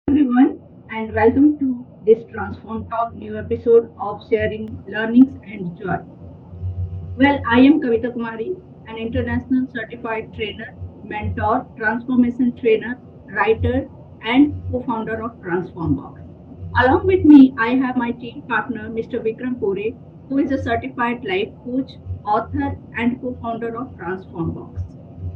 everyone, and welcome to this Transform Talk new episode of sharing learnings and joy. Well, I am Kavita Kumari, an international certified trainer, mentor, transformation trainer, writer, and co-founder of Transformbox. Along with me, I have my team partner, Mr. Vikram Puri, who is a certified life coach, author, and co-founder of Transformbox.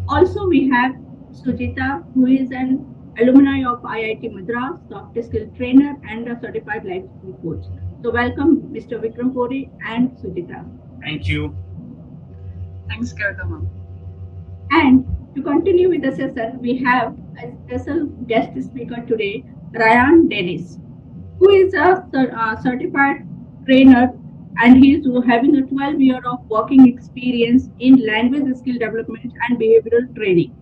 Also, we have Sujita, who is an alumni of IIT Madras, soft skill trainer, and a certified life skill coach. So, welcome, Mr. Vikram Puri and Sujita. Thank you. Thanks, Kavita. And to continue with the session, we have a special guest speaker today, Ryan Dennis, who is a certified trainer, and he is having a 12 year of working experience in language skill development and behavioral training.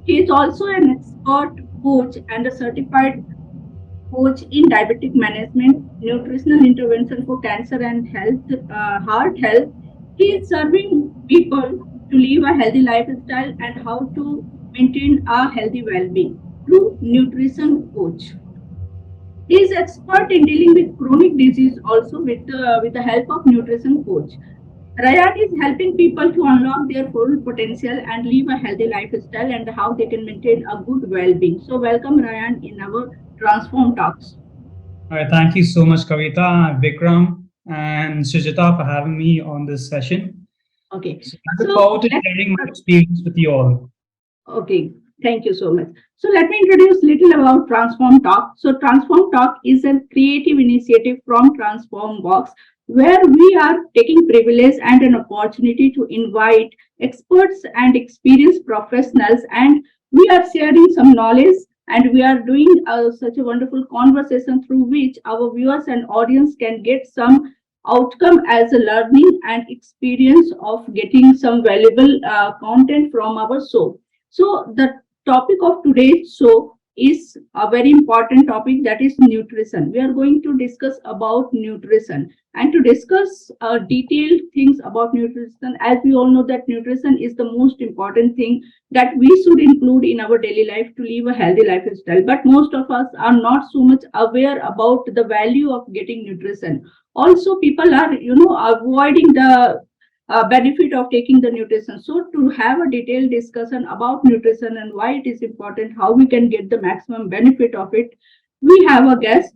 He is also an expert coach and a certified coach in diabetic management, nutritional intervention for cancer and heart health. He is serving people to live a healthy lifestyle and how to maintain a healthy well-being through nutrition coach. He is expert in dealing with chronic disease also with the help of nutrition coach. Ryan is helping people to unlock their full potential and live a healthy lifestyle and how they can maintain a good well-being. So welcome Ryan in our Transform Talks. All right. Thank you so much, Kavita, Vikram, and Sujata for having me on this session. Okay, So I look so forward to let's sharing my experience with you all. okay, thank you so much. So let me introduce little about Transform Talk. So Transform Talk is a creative initiative from Transform Box where we are taking privilege and an opportunity to invite experts and experienced professionals, and we are sharing some knowledge, and we are doing such a wonderful conversation through which our viewers and audience can get some outcome as a learning and experience of getting some valuable content from our show. So the topic of today's show is a very important topic, that is nutrition. We are going to discuss about nutrition, and to discuss detailed things about nutrition, as we all know that nutrition is the most important thing that we should include in our daily life to live a healthy lifestyle. But most of us are not so much aware about the value of getting nutrition. Also, people are avoiding the benefit of taking the nutrition. So to have a detailed discussion about nutrition and why it is important, how we can get the maximum benefit of it, we have a guest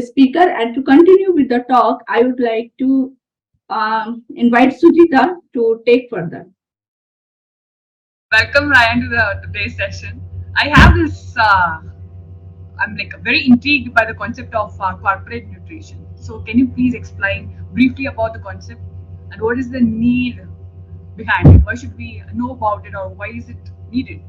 speaker. And to continue with the talk, I would like to invite Sujita to take further. Welcome, Ryan, to the today's session. I have this. I'm like very intrigued by the concept of corporate nutrition. So, can you please explain briefly about the concept and what is the need behind it? Why should we know about it, or why is it needed?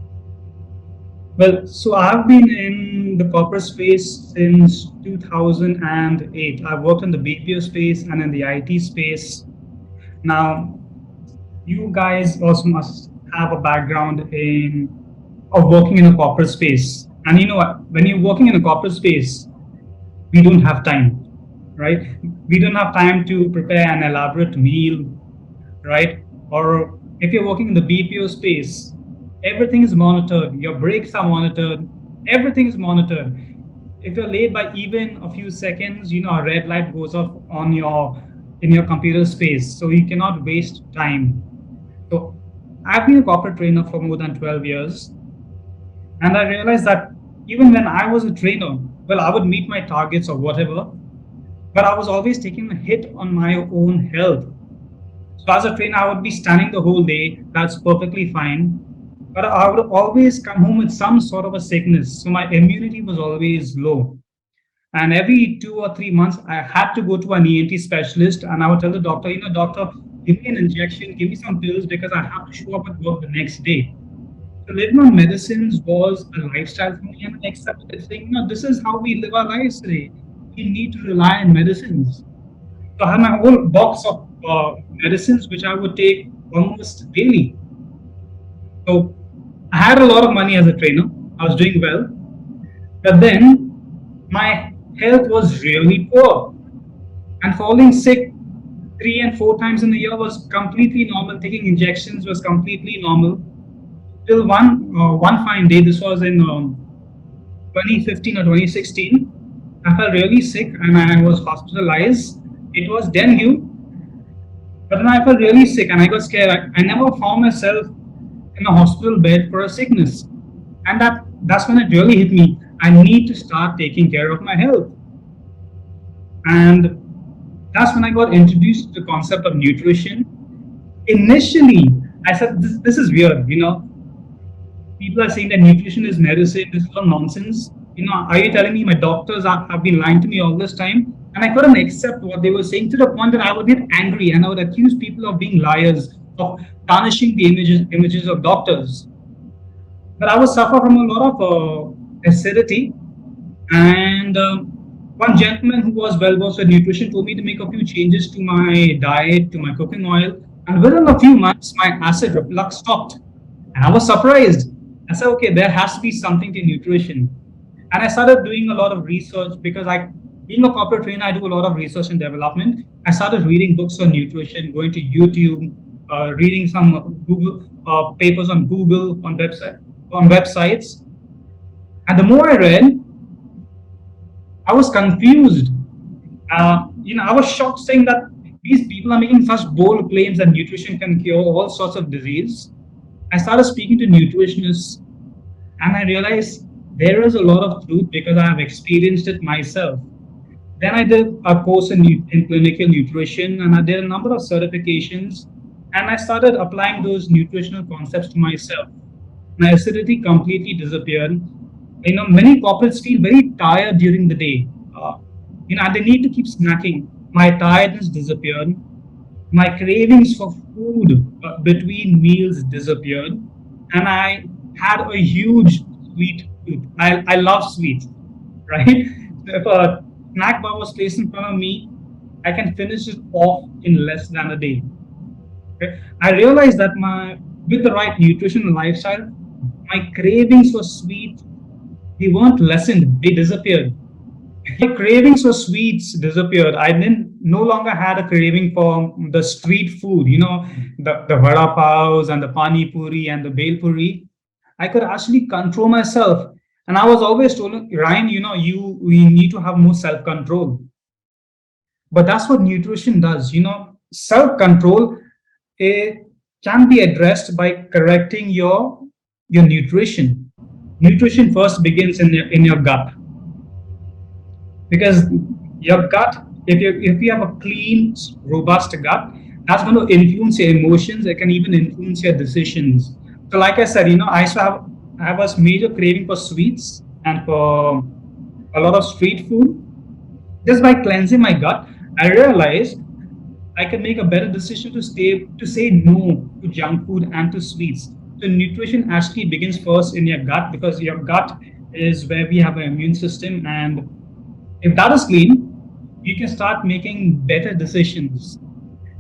Well, so I've been in the corporate space since 2008. I've worked in the BPO space and in the IT space. Now, you guys also must have a background in of working in a corporate space. And you know what? When you're working in a corporate space, we don't have time, right? We don't have time to prepare an elaborate meal, right? Or if you're working in the BPO space, everything is monitored. Your breaks are monitored. Everything is monitored. If you're late by even a few seconds, a red light goes off on your in your computer space, so you cannot waste time. So I've been a corporate trainer for more than 12 years, and I realized that even when I was a trainer, well, I would meet my targets or whatever, but I was always taking a hit on my own health. So as a trainer, I would be standing the whole day. That's perfectly fine. But I would always come home with some sort of a sickness. So my immunity was always low. And every 2 or 3 months, I had to go to an ENT specialist, and I would tell the doctor, doctor, give me an injection, give me some pills because I have to show up at work the next day. So living on medicines was a lifestyle for me, and I accepted saying, this is how we live our lives today. We need to rely on medicines. So I had my whole box of medicines which I would take almost daily. So I had a lot of money as a trainer. I was doing well, but then my health was really poor, and falling sick 3 and 4 times in a year was completely normal. Taking injections was completely normal. Till one fine day, this was in 2015 or 2016, I felt really sick and I was hospitalized. It was dengue, but then I felt really sick and I got scared. I never found myself in a hospital bed for a sickness. And that's when it really hit me. I need to start taking care of my health. And that's when I got introduced to the concept of nutrition. Initially, I said, this is weird, people are saying that nutrition is medicine. This is all nonsense. Are you telling me my doctors have been lying to me all this time? And I couldn't accept what they were saying to the point that I would get angry and I would accuse people of being liars, of tarnishing the images of doctors. But I would suffer from a lot of acidity. And one gentleman who was well versed in nutrition told me to make a few changes to my diet, to my cooking oil. And within a few months, my acid reflux stopped. And I was surprised. I said, okay, there has to be something to nutrition. And I started doing a lot of research because being a corporate trainer, I do a lot of research and development. I started reading books on nutrition, going to YouTube, reading some Google papers on Google, on websites. And the more I read, I was confused. I was shocked saying that these people are making such bold claims that nutrition can cure all sorts of disease. I started speaking to nutritionists and I realized there is a lot of truth because I have experienced it myself. Then I did a course in clinical nutrition and I did a number of certifications and I started applying those nutritional concepts to myself. My acidity completely disappeared. Many corporates feel very tired during the day. And they need to keep snacking. My tiredness disappeared. My cravings for food between meals disappeared. And I had a huge sweet tooth. I love sweets, right? If a snack bar was placed in front of me, I can finish it off in less than a day. Okay? I realized that with the right nutrition lifestyle, my cravings for sweet, they weren't lessened, they disappeared. My cravings for sweets disappeared. I no longer had a craving for the street food, the vada paos and the pani puri and the bel puri. I could actually control myself. And I was always told, Ryan, we need to have more self-control. But that's what nutrition does. Self-control can be addressed by correcting your nutrition. Nutrition first begins in your gut. Because your gut, if you have a clean, robust gut, that's going to influence your emotions. It can even influence your decisions. So, like I said, I used to have a major craving for sweets and for a lot of street food. Just by cleansing my gut, I realized I can make a better decision to say no to junk food and to sweets. So nutrition actually begins first in your gut because your gut is where we have an immune system, and if that is clean, you can start making better decisions.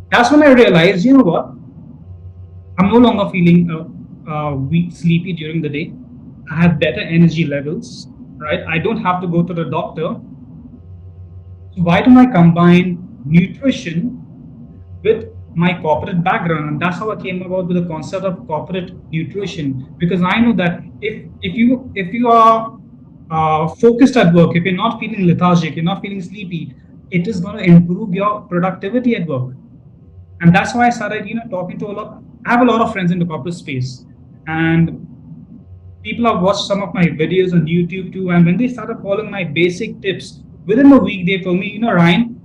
That's when I realized, you know what? I'm no longer feeling weak, sleepy during the day. I have better energy levels, right? I don't have to go to the doctor. So why don't I combine nutrition with my corporate background? And that's how I came about with the concept of corporate nutrition, because I know that if you are focused at work, if you're not feeling lethargic, you're not feeling sleepy, it is going to improve your productivity at work. And that's why I started, talking to I have a lot of friends in the corporate space, and people have watched some of my videos on YouTube too. And when they started following my basic tips, within a week, they told me, Ryan,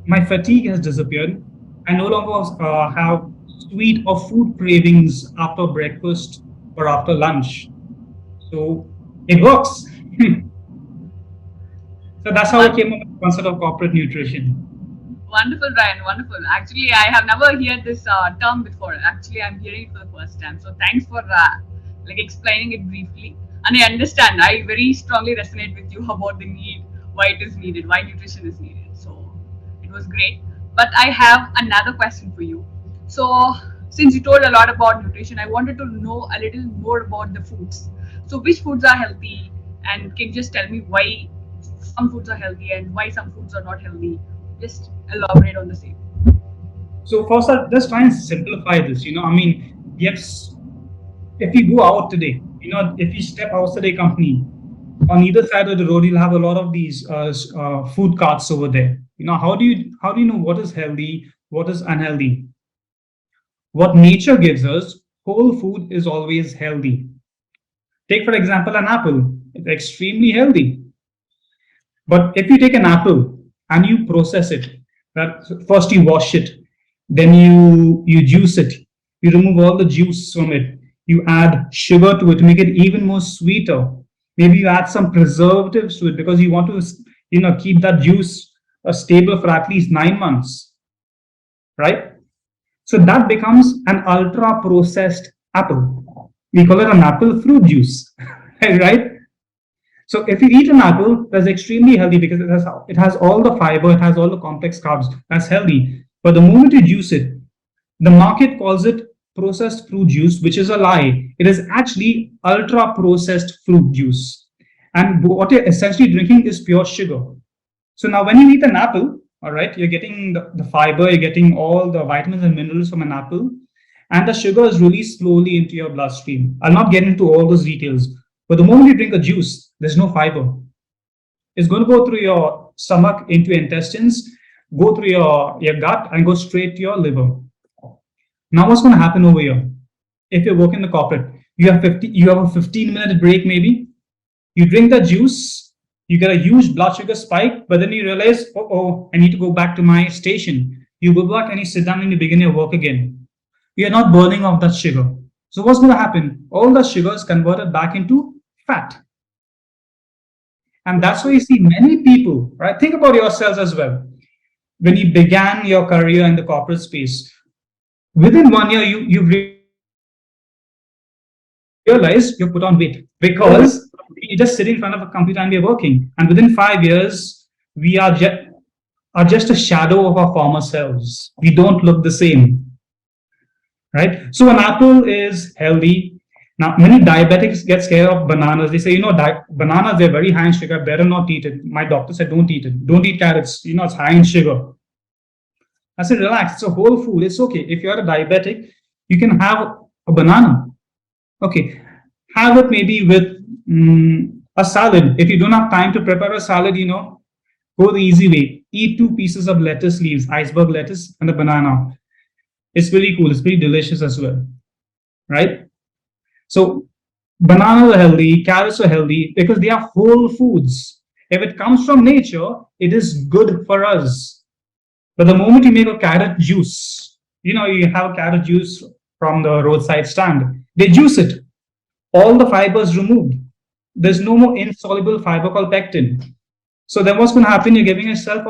my fatigue has disappeared. I no longer have sweet or food cravings after breakfast or after lunch. So it works. So that's how I came up with the concept of corporate nutrition. Wonderful, Ryan. Wonderful. Actually, I have never heard this term before. Actually, I'm hearing it for the first time. So thanks for explaining it briefly. And I understand. I very strongly resonate with you about the need, why it is needed, why nutrition is needed. So it was great. But I have another question for you. So since you told a lot about nutrition, I wanted to know a little more about the foods. So which foods are healthy, and can you just tell me why some foods are healthy and why some foods are not healthy? Just elaborate on the same. So first, I'll just try and simplify this. Yes, if you go out today, if you step outside a company, on either side of the road, you'll have a lot of these food carts over there. How do you know what is healthy, what is unhealthy? What nature gives us, whole food is always healthy. Take, for example, an apple. It's extremely healthy. But if you take an apple and you process it, that first you wash it, then you juice it, you remove all the juice from it, you add sugar to it to make it even more sweeter. Maybe you add some preservatives to it because you want to, keep that juice stable for at least 9 months, right? So that becomes an ultra processed apple. We call it an apple fruit juice, right? So if you eat an apple, that's extremely healthy because it has all the fiber, it has all the complex carbs. That's healthy. But the moment you juice it, the market calls it processed fruit juice, which is a lie. It is actually ultra processed fruit juice. And what you're essentially drinking is pure sugar. So now when you eat an apple, all right, you're getting the fiber, you're getting all the vitamins and minerals from an apple, and the sugar is released slowly into your bloodstream. I'll not get into all those details, but the moment you drink a juice, there's no fiber. It's going to go through your stomach, into your intestines, go through your gut, and go straight to your liver. Now, what's going to happen over here? If you're working in the corporate, you have a 15-minute break, maybe. You drink the juice, you get a huge blood sugar spike, but then you realize, oh, I need to go back to my station. You go back and you sit down and you begin your work again. You're not burning off that sugar. So what's going to happen? All the sugar is converted back into fat. And that's why you see many people, right? Think about yourselves as well. When you began your career in the corporate space, within 1 year, you realize you put on weight because you just sit in front of a computer and we're working. And within 5 years, we are just a shadow of our former selves. We don't look the same, right? So an apple is healthy. Now, many diabetics get scared of bananas. They say, bananas, they're very high in sugar, better not eat it. My doctor said, don't eat it. Don't eat carrots. It's high in sugar. I said, relax. It's a whole food. It's okay. If you're a diabetic, you can have a banana. Okay. Have it maybe with a salad. If you don't have time to prepare a salad, go the easy way. Eat 2 pieces of lettuce leaves, iceberg lettuce, and a banana. It's really cool. It's pretty delicious as well, right? So bananas are healthy, carrots are healthy because they are whole foods. If it comes from nature, it is good for us. But the moment you make a carrot juice, you have a carrot juice from the roadside stand, they juice it. All the fibers removed. There's no more insoluble fiber called pectin. So then what's going to happen? You're giving yourself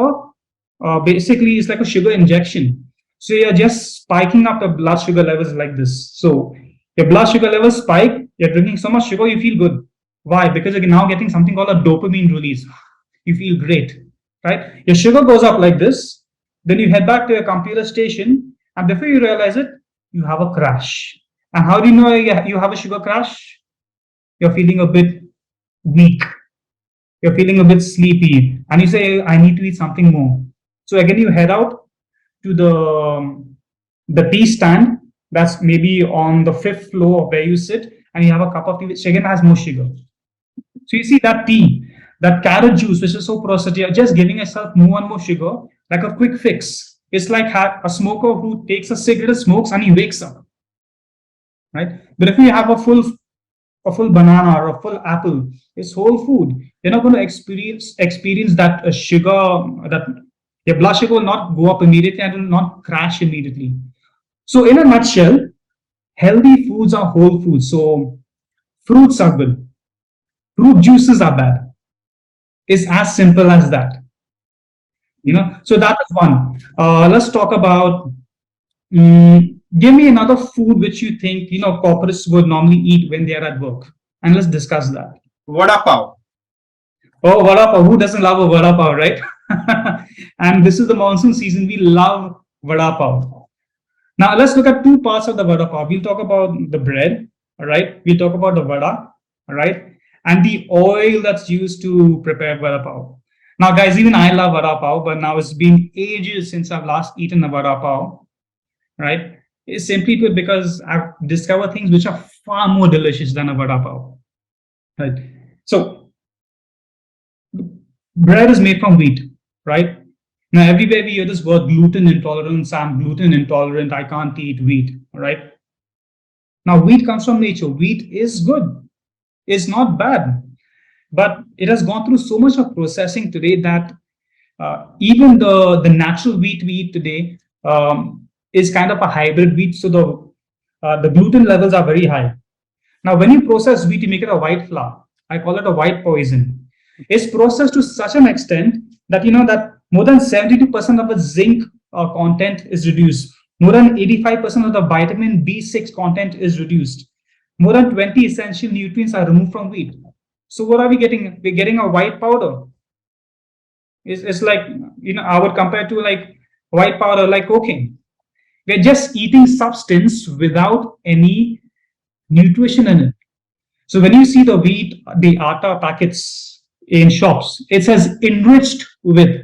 basically it's like a sugar injection. So you're just spiking up the blood sugar levels like this. So your blood sugar levels spike, you're drinking so much sugar, you feel good. Why? Because you're now getting something called a dopamine release. You feel great, right? Your sugar goes up like this, then you head back to your computer station, and before you realize it, you have a crash. And how do you know you have a sugar crash? You're feeling a bit weak. You're feeling a bit sleepy, and you say, I need to eat something more. So again, you head out to the tea stand. That's maybe on the 5th floor of where you sit, and you have a cup of tea which again has more sugar. So you see that tea, that carrot juice, which is so processed, you're just giving yourself more and more sugar, like a quick fix. It's like a smoker who takes a cigarette, smokes, and he wakes up, right? But if you have a full banana or a full apple, it's whole food. You're not going to experience that sugar, that your blood sugar will not go up immediately and will not crash immediately. So in a nutshell, healthy foods are whole foods. So fruits are good. Fruit juices are bad. It's as simple as that. So that is one. Let's talk about, give me another food which you think, corporates would normally eat when they are at work. And let's discuss that. Vada pav. Oh, vada pav. Who doesn't love a vada pav, right? And this is the monsoon season. We love vada pav. Now, let's look at 2 parts of the vada pav. We'll talk about the bread, all right? We'll talk about the vada, all right? And the oil that's used to prepare vada pav. Now, guys, even I love vada pav, but now it's been ages since I've last eaten a vada pav, right? It's simply put because I've discovered things which are far more delicious than a vada pav, right? So bread is made from wheat, right? Now, everywhere we hear this word gluten intolerance, I'm gluten intolerant, I can't eat wheat, all right? Now, wheat comes from nature. Wheat is good, it's not bad, but it has gone through so much of processing today that even the natural wheat we eat today is kind of a hybrid wheat, so the gluten levels are very high. Now, when you process wheat, you make it a white flour. I call it a white poison. It's processed to such an extent that that more than 72% of the zinc content is reduced. More than 85% of the vitamin B6 content is reduced. More than 20 essential nutrients are removed from wheat. So what are we getting? We're getting a white powder. It's like, I would compare to like white powder, like cocaine. We're just eating substance without any nutrition in it. So when you see the wheat, the atta packets in shops, it says enriched with.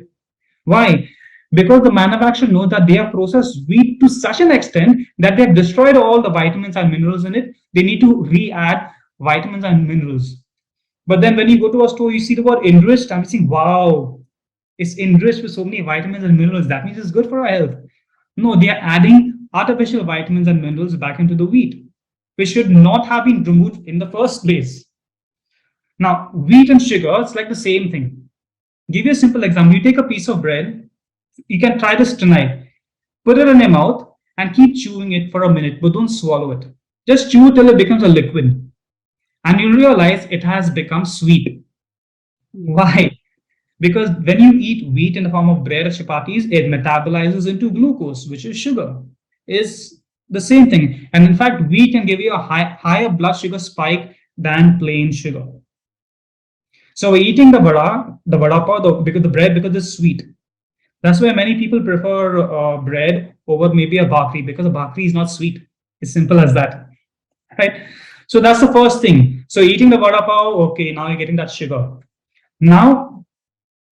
Why? Because the manufacturer knows that they have processed wheat to such an extent that they have destroyed all the vitamins and minerals in it. They need to re-add vitamins and minerals. But then when you go to a store, you see the word enriched, I'm saying, wow, it's enriched with so many vitamins and minerals. That means it's good for our health. No, they are adding artificial vitamins and minerals back into the wheat, which should not have been removed in the first place. Now, wheat and sugar, it's like the same thing. Give you a simple example. You take a piece of bread, you can try this tonight. Put it in your mouth and keep chewing it for a minute, but don't swallow it. Just chew it till it becomes a liquid. And you realize it has become sweet. Why? Because when you eat wheat in the form of bread or chapatis, it metabolizes into glucose, which is sugar. Is the same thing. And in fact, wheat can give you a higher blood sugar spike than plain sugar. So we're eating the vada pav, because the bread, because it's sweet. That's why many people prefer bread over maybe a bhakri, because a bhakri is not sweet. It's simple as that, right? So that's the first thing. So eating the vada pav, okay, now you're getting that sugar. Now,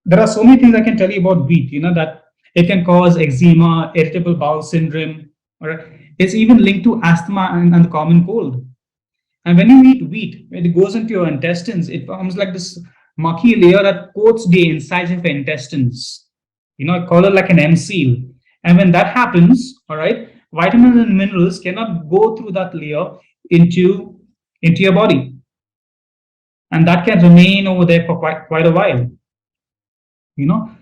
there are so many things I can tell you about wheat, that it can cause eczema, irritable bowel syndrome, or it's even linked to asthma and the common cold. And when you eat wheat, when it goes into your intestines, it becomes like this mucky layer that coats the insides of your intestines. I call it like an M seal. And when that happens, all right, vitamins and minerals cannot go through that layer into your body. And that can remain over there for quite a while.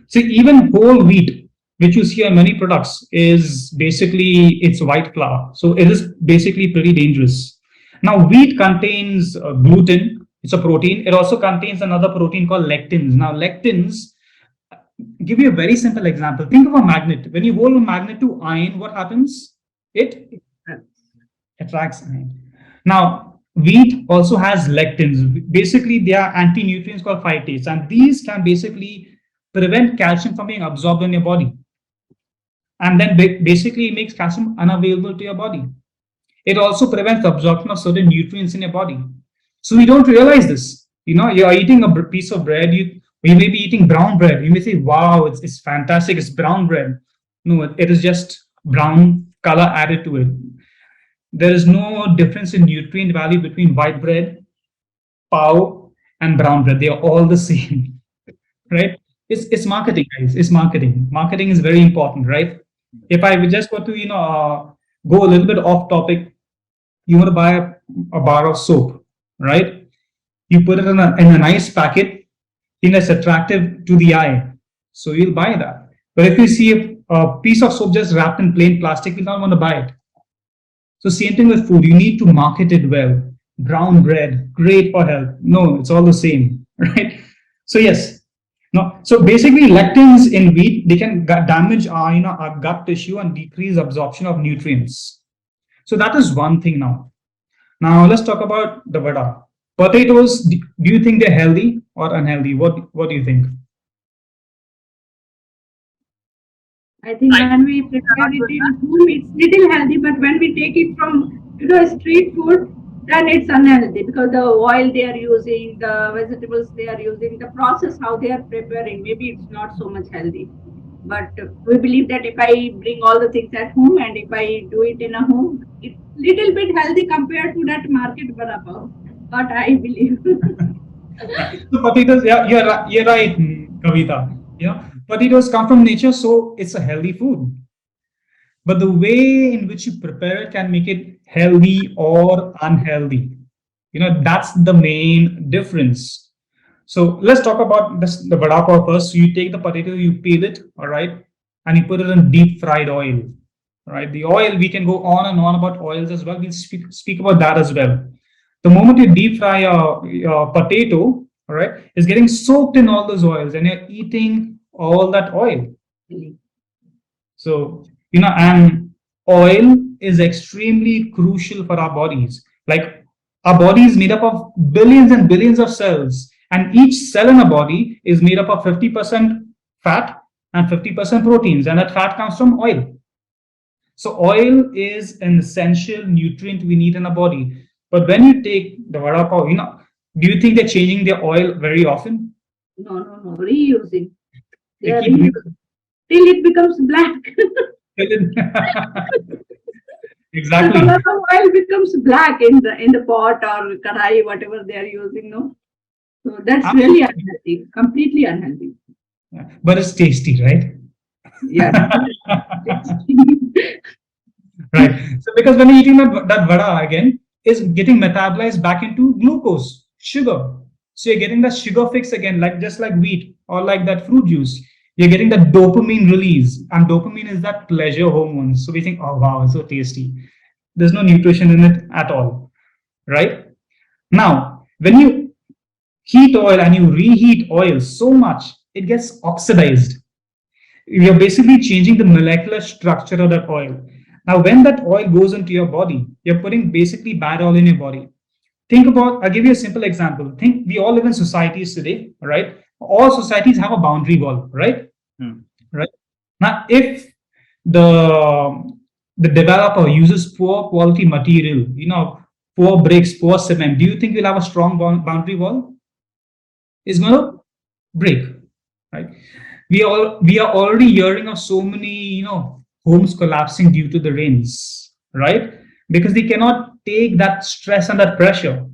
So even whole wheat, which you see in many products, is basically it's white flour. So it is basically pretty dangerous. Now, wheat contains gluten. It's a protein. It also contains another protein called lectins. Now, lectins, give you a very simple example. Think of a magnet. When you hold a magnet to iron, what happens? It attracts iron. Now, wheat also has lectins. Basically, they are anti-nutrients called phytates, and these can basically prevent calcium from being absorbed in your body. And then basically makes calcium unavailable to your body. It also prevents the absorption of certain nutrients in your body. So you don't realize this. You're eating a piece of bread, you may be eating brown bread. You may say, wow, it's fantastic, it's brown bread. No, it is just brown color added to it. There is no difference in nutrient value between white bread, pav, and brown bread. They are all the same, right? It's marketing, guys. It's marketing. Marketing is very important, right? If I just want to, go a little bit off topic, you want to buy a bar of soap, right? You put it in a nice packet, it's attractive to the eye, so you'll buy that. But if you see a piece of soap just wrapped in plain plastic, you'll not want to buy it. So same thing with food. You need to market it well. Brown bread, great for health. No, it's all the same, right? So yes. No, so basically lectins in wheat, they can damage our gut tissue and decrease absorption of nutrients. So that is one thing now. Now let's talk about the vada. Potatoes, do you think they're healthy or unhealthy? What do you think? I think when we prepare it in home, it's little healthy, but when we take it from street food, then it's unhealthy because the oil they are using, the vegetables they are using, the process how they are preparing, maybe it's not so much healthy. But we believe that if I bring all the things at home and if I do it in a home, it's little bit healthy compared to that market vada pav. But I believe. So potatoes, yeah, you're right. Kavita. Potatoes come from nature, so it's a healthy food. But the way in which you prepare it can make it healthy or unhealthy. That's the main difference. So let's talk about the vada pav first. So you take the potato, you peel it, all right, and you put it in deep fried oil. All right, the oil, we can go on and on about oils as well. We'll speak about that as well. The moment you deep fry your potato, all right, is getting soaked in all those oils, and you're eating all that oil. So, and oil is extremely crucial for our bodies. Like, our body is made up of billions and billions of cells, and each cell in a body is made up of 50% fat and 50% proteins, and that fat comes from oil. So, oil is an essential nutrient we need in our body. But when you take the vada pav, do you think they're changing their oil very often? No, reusing. They They are keep reusing till it becomes black. The exactly. color of oil becomes black in the pot or kadai, whatever they are using, no? So that's really unhealthy, completely unhealthy. But it's tasty, right? Yeah. Right. So because when you're eating that vada again, is getting metabolized back into glucose, sugar. So you're getting that sugar fix again, like just like wheat or like that fruit juice. You're getting that dopamine release, and dopamine is that pleasure hormone. So we think, oh wow, it's so tasty. There's no nutrition in it at all, right? Now, when you heat oil and you reheat oil so much, it gets oxidized. You're basically changing the molecular structure of that oil. Now, when that oil goes into your body, you're putting basically bad oil in your body. Think about, I'll give you a simple example. Think we all live in societies today, right? All societies have a boundary wall, right? Right. Now, if the the developer uses poor quality material, poor bricks, poor cement, do you think we'll have a strong boundary wall? It's going to break, right? We are already hearing of so many homes collapsing due to the rains, right? Because they cannot take that stress and that pressure,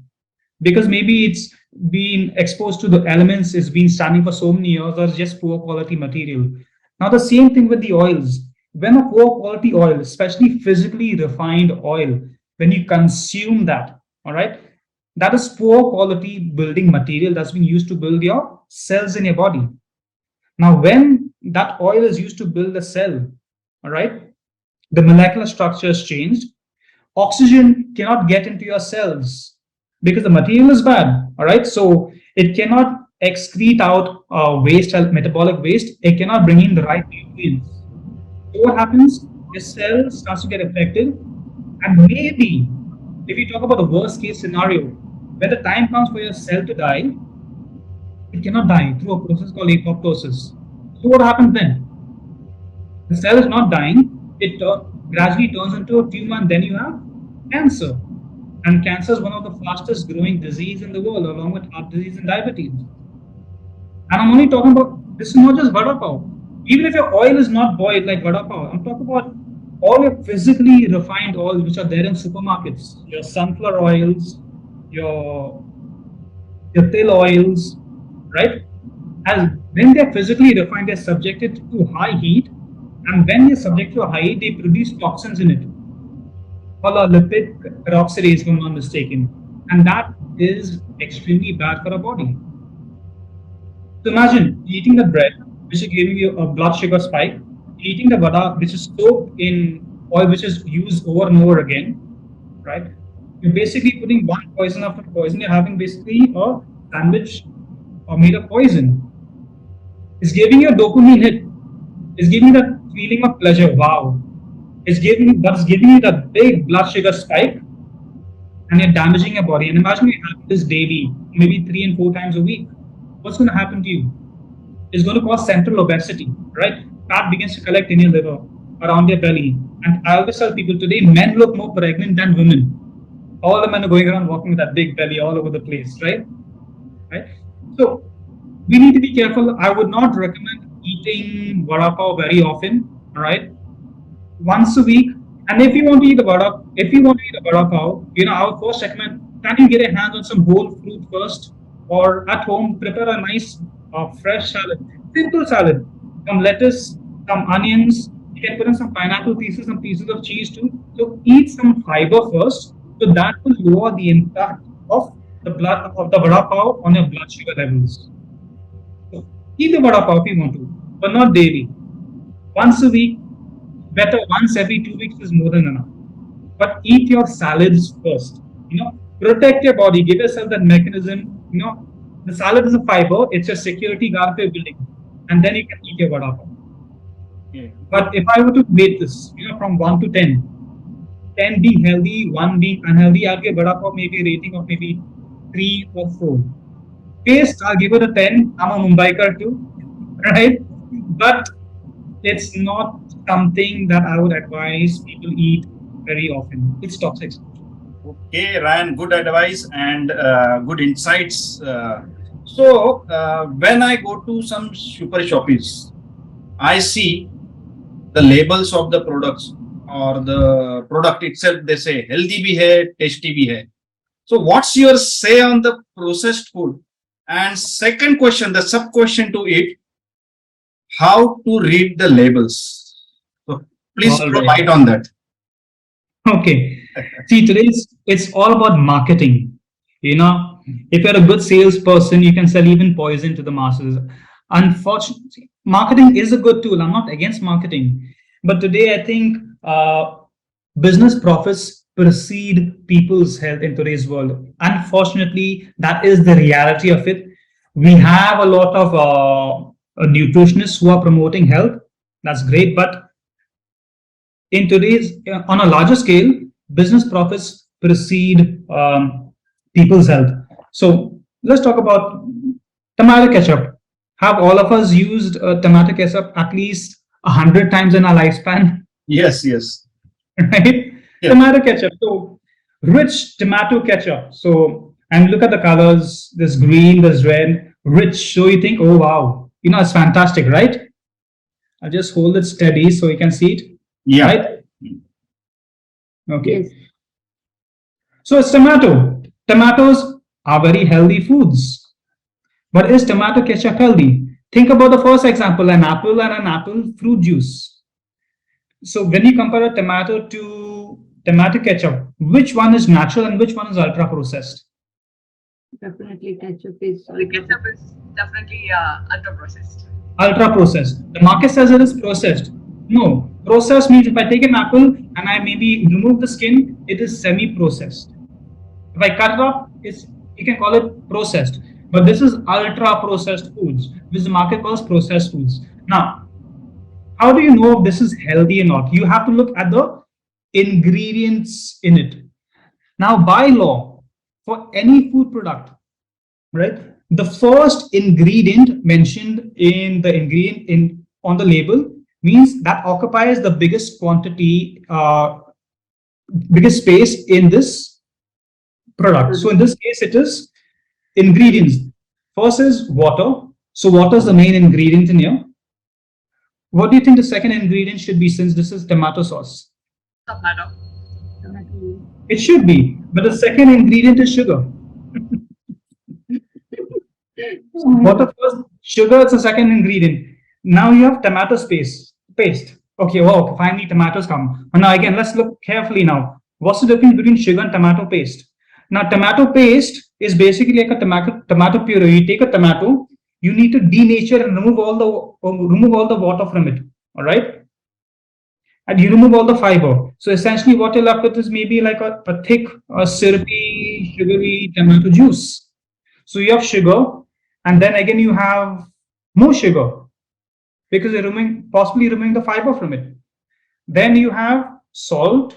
because maybe it's been exposed to the elements, it's been standing for so many years, or it's just poor quality material. Now the same thing with the oils. When a poor quality oil, especially physically refined oil, when you consume that, all right, that is poor quality building material that's been used to build your cells in your body. Now, when that oil is used to build a cell, all right, the molecular structure is changed. Oxygen cannot get into your cells because the material is bad, all right? So it cannot excrete out waste, metabolic waste. It cannot bring in the right nutrients. So what happens? The cell starts to get affected, and maybe if you talk about the worst case scenario, when the time comes for your cell to die, it cannot die through a process called apoptosis. So what happens then? The cell is not dying, it gradually turns into a tumor, and then you have cancer. And cancer is one of the fastest growing disease in the world, along with heart disease and diabetes. And I'm only talking about, this is not just vada pav. Even if your oil is not boiled like vada pav, I'm talking about all your physically refined oils which are there in supermarkets, your sunflower oils, your till oils, right? As when they're physically refined, they're subjected to high heat, and when they're subject to a high heat, they produce toxins in it, called a lipid peroxidase, if I'm not mistaken, and that is extremely bad for our body. So imagine eating the bread, which is giving you a blood sugar spike, eating the vada, which is soaked in oil, which is used over and over again, right? You're basically putting one poison after poison. You're having basically a sandwich made of poison. It's giving you a dopamine hit. It's giving you that feeling of pleasure. Wow. It's giving you that big blood sugar spike, and you're damaging your body. And imagine you have this daily, maybe 3 and 4 times a week. What's going to happen to you? It's going to cause central obesity, right? Fat begins to collect in your liver, around your belly. And I always tell people today, men look more pregnant than women. All the men are going around walking with that big belly all over the place, right? Right? So we need to be careful. I would not recommend eating vada pav very often, all right? Once a week. And if you want to eat a vada pav, I would first recommend, can you get a hand on some whole fruit first, or at home prepare a nice fresh salad, simple salad, some lettuce, some onions. You can put in some pineapple pieces, some pieces of cheese too. So eat some fiber first, so that will lower the impact of the vada pav on your blood sugar levels. So eat the vada pav if you want to, but not daily. Once a week, better once every 2 weeks is more than enough. But eat your salads first. Protect your body, give yourself that mechanism. The salad is a fiber, it's a security guard for your building, and then you can eat your vada pav. Yeah. But if I were to rate this, from 1 to 10, 10 being healthy, 1 being unhealthy, I'll give vada pav maybe a rating of maybe 3 or 4. Taste, I'll give it a 10. I'm a Mumbaikar too, right? But it's not something that I would advise people eat very often. It's toxic. Okay, Ryan, good advice and good insights. So, when I go to some super shoppies, I see the labels of the products or the product itself. They say healthy bhi hai, tasty bhi hai. So, what's your say on the processed food? And second question, the sub question to it: how to read the labels? So, please All throw right. light on that. Okay. See, it's all about marketing. If you're a good salesperson, you can sell even poison to the masses. Unfortunately, marketing is a good tool. I'm not against marketing. But today, I think business profits precede people's health in today's world. Unfortunately, that is the reality of it. We have a lot of nutritionists who are promoting health. That's great. But in today's, on a larger scale, business profits precede people's health. So let's talk about tomato ketchup. Have all of us used tomato ketchup at least 100 times in our lifespan? Yes, yes. Right? Yeah. Tomato ketchup. So rich tomato ketchup. So, and look at the colors. There's green, there's red, rich. So you think, oh wow, it's fantastic, right? I'll just hold it steady so you can see it. Yeah. Right? Okay. Yes. So it's tomato. Tomatoes are very healthy foods. But is tomato ketchup healthy? Think about the first example, an apple and an apple fruit juice. So when you compare a tomato to tomato ketchup, which one is natural and which one is ultra processed? Definitely ketchup is. The ketchup is definitely ultra processed. Ultra processed. The market says it is processed. No, processed means if I take an apple and I maybe remove the skin, it is semi-processed. If I cut it up, you can call it processed. But this is ultra processed foods, which the market calls processed foods. Now, how do you know if this is healthy or not? You have to look at the ingredients in it. Now, by law, for any food product, right, the first ingredient mentioned in the on the label means that occupies the biggest quantity, biggest space in this product. So in this case, it is ingredients. First is water. So water is the main ingredient in here. What do you think the second ingredient should be, since this is tomato sauce? Tomato. It should be, but the second ingredient is sugar. Water first, sugar is the second ingredient. Now you have tomato paste. Okay, wow, finally tomatoes come. And now again, let's look carefully now. What's the difference between sugar and tomato paste? Now, tomato paste is basically like a tomato puree. You take a tomato, you need to denature and remove all the water from it. All right, and you remove all the fiber. So essentially, what you're left with is maybe like a thick, syrupy, sugary tomato juice. So you have sugar, and then again you have more sugar because you're possibly removing the fiber from it. Then you have salt,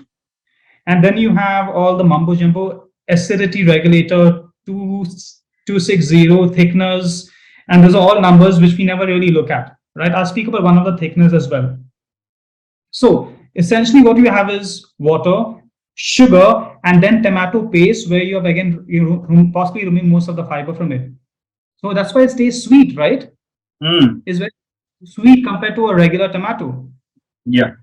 and then you have all the mumbo jumbo acidity regulator, 260 thickeners, and those are all numbers which we never really look at, right? I'll speak about one of the thickeners as well. So essentially what you have is water, sugar, and then tomato paste, where you have again possibly removing most of the fiber from it. So that's why it stays sweet, right? It's very sweet compared to a regular tomato. Yeah.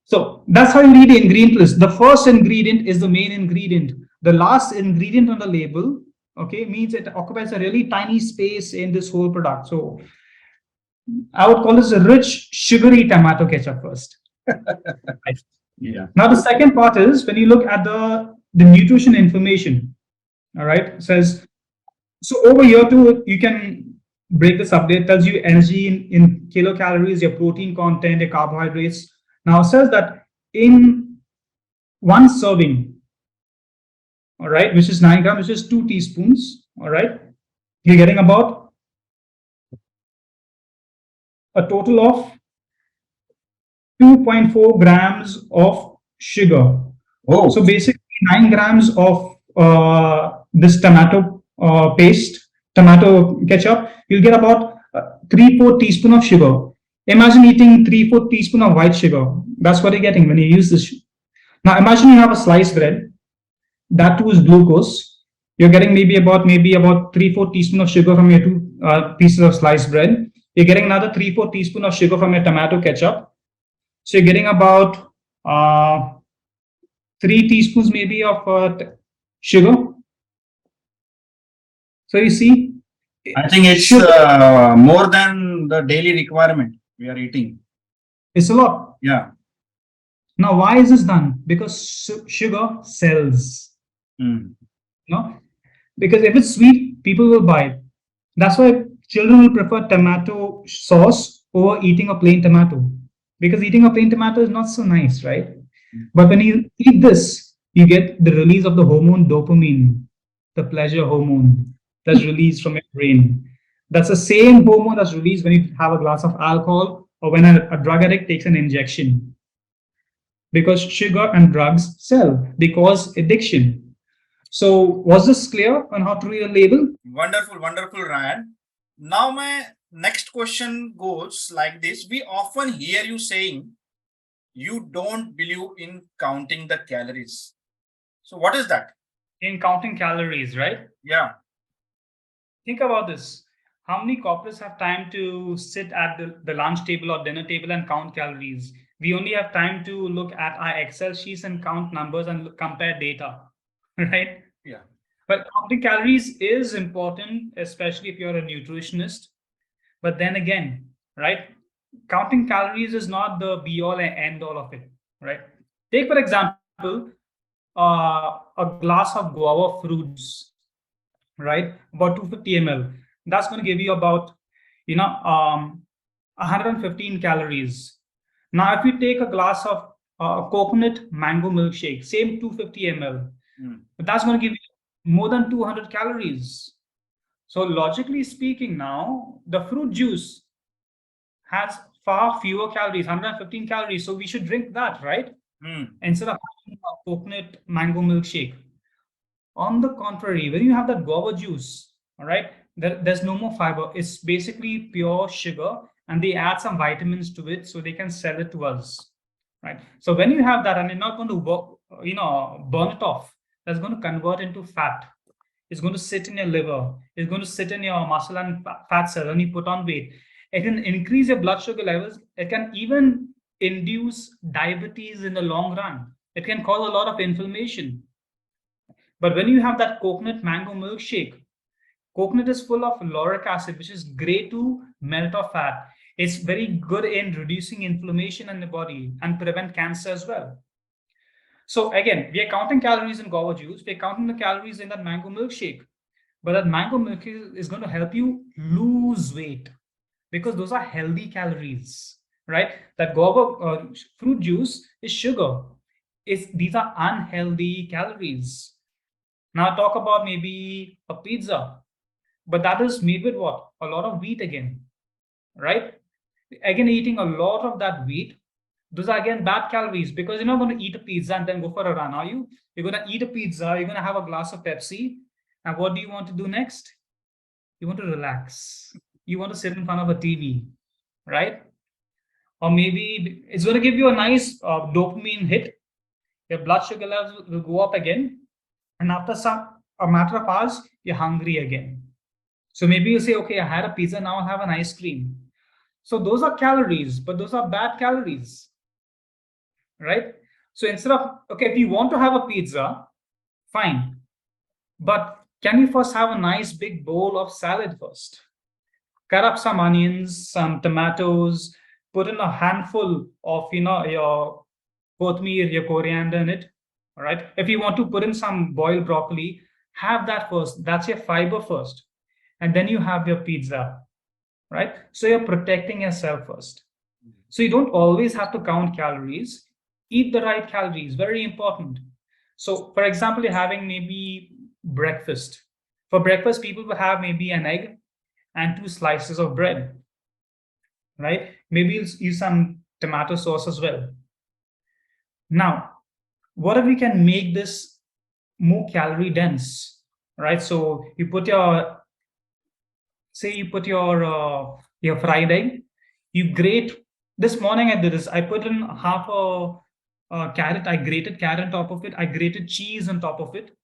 So that's how you read the ingredient list. The first ingredient is the main ingredient. The last ingredient on the label, okay, means it occupies a really tiny space in this whole product. So I would call this a rich, sugary tomato ketchup first. Yeah. Now, the second part is when you look at the nutrition information, all right, it says, so over here too, you can break this up. It tells you energy in kilocalories, your protein content, your carbohydrates. Now, it says that in one serving, all right, which is 9 grams, which is 2 teaspoons, all right, you're getting about a total of 2.4 grams of sugar. Oh, So basically, 9 grams of this tomato tomato ketchup, you'll get about 3/4 teaspoon of sugar. Imagine eating 3/4 teaspoon of white sugar. That's what you're getting when you use this. Now, imagine you have a sliced bread. That too is glucose. You're getting maybe about 3/4 teaspoon of sugar from your two pieces of sliced bread. You're getting another 3/4 teaspoon of sugar from your tomato ketchup. So you're getting about 3 teaspoons maybe of sugar. So you see, I think it's more than the daily requirement we are eating. it's a lot. Yeah. Now, why is this done? Because sugar sells. Mm. No, because if it's sweet, people will buy it. That's why children will prefer tomato sauce over eating a plain tomato. Because eating a plain tomato is not so nice, right? But when you eat this, you get the release of the hormone dopamine, the pleasure hormone that's released from your brain. That's the same hormone that's released when you have a glass of alcohol or when a drug addict takes an injection. Because sugar and drugs sell, they cause addiction. So, was this clear on how to read a label? Wonderful, wonderful, Ryan. Now, my next question goes like this. We often hear you saying you don't believe in counting the calories. So, what is that? In counting calories, right? Yeah. Think about this. How many corporates have time to sit at the lunch table or dinner table and count calories? We only have time to look at our Excel sheets and count numbers and compare data, right? Yeah. But counting calories is important, especially if you're a nutritionist. But then again, right? Counting calories is not the be all and end all of it, right? Take, for example, a glass of guava fruit juice, right? About 250 ml. That's going to give you about, 115 calories. Now, if you take a glass of coconut mango milkshake, same 250 ml, that's going to give you more than 200 calories. So logically speaking, now the fruit juice has far fewer calories, 115 calories. So we should drink that, right? Instead of having a coconut mango milkshake. On the contrary, when you have that guava juice, all right, there's no more fiber. It's basically pure sugar, and they add some vitamins to it so they can sell it to us, right? So when you have that, and you're not going to burn it off, that's going to convert into fat. It's going to sit in your liver. It's going to sit in your muscle and fat cells, and you put on weight. It can increase your blood sugar levels. It can even induce diabetes in the long run. It can cause a lot of inflammation. But when you have that coconut mango milkshake, coconut is full of lauric acid, which is great to melt off fat. It's very good in reducing inflammation in the body and prevent cancer as well. So again, we are counting calories in guava juice. We're counting the calories in that mango milkshake. But that mango milkshake is going to help you lose weight because those are healthy calories, right? That guava fruit juice is sugar. These are unhealthy calories. Now talk about maybe a pizza, but that is made with what? A lot of wheat again, right? Again, eating a lot of that wheat, those are again bad calories because you're not going to eat a pizza and then go for a run, are you? You're going to eat a pizza, you're going to have a glass of Pepsi, and what do you want to do next? You want to relax. You want to sit in front of a TV, right? Or maybe it's going to give you a nice dopamine hit. Your blood sugar levels will go up again, and after a matter of hours, you're hungry again. So maybe you say, okay, I had a pizza, now I'll have an ice cream. So those are calories, but those are bad calories, right? So instead of, okay, if you want to have a pizza, fine. But can you first have a nice big bowl of salad first? Cut up some onions, some tomatoes, put in a handful of your kothmeer, your coriander in it. All right. If you want to put in some boiled broccoli, have that first. That's your fiber first. And then you have your pizza. Right. So you're protecting yourself first. So you don't always have to count calories. Eat the right calories, very important. So, for example, you're having maybe breakfast. For breakfast, people will have maybe an egg and 2 slices of bread, right? Maybe you'll use some tomato sauce as well. Now, what if we can make this more calorie dense, right? So you put your, say you put your fried egg, you grate. This morning I did this. I put in half a carrot. I grated carrot on top of it. I grated cheese on top of it,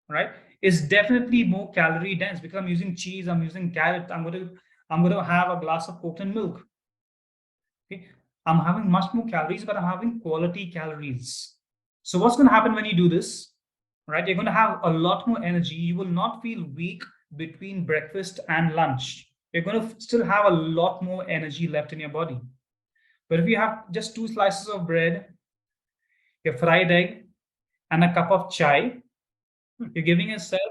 right? It's definitely more calorie dense because I'm using cheese. I'm using carrot. I'm gonna have a glass of coconut milk. Okay, I'm having much more calories, but I'm having quality calories. So what's going to happen when you do this, right? You're going to have a lot more energy. You will not feel weak between breakfast and lunch. You're going to still have a lot more energy left in your body. But if you have just 2 slices of bread, your fried egg, and a cup of chai, you're giving yourself,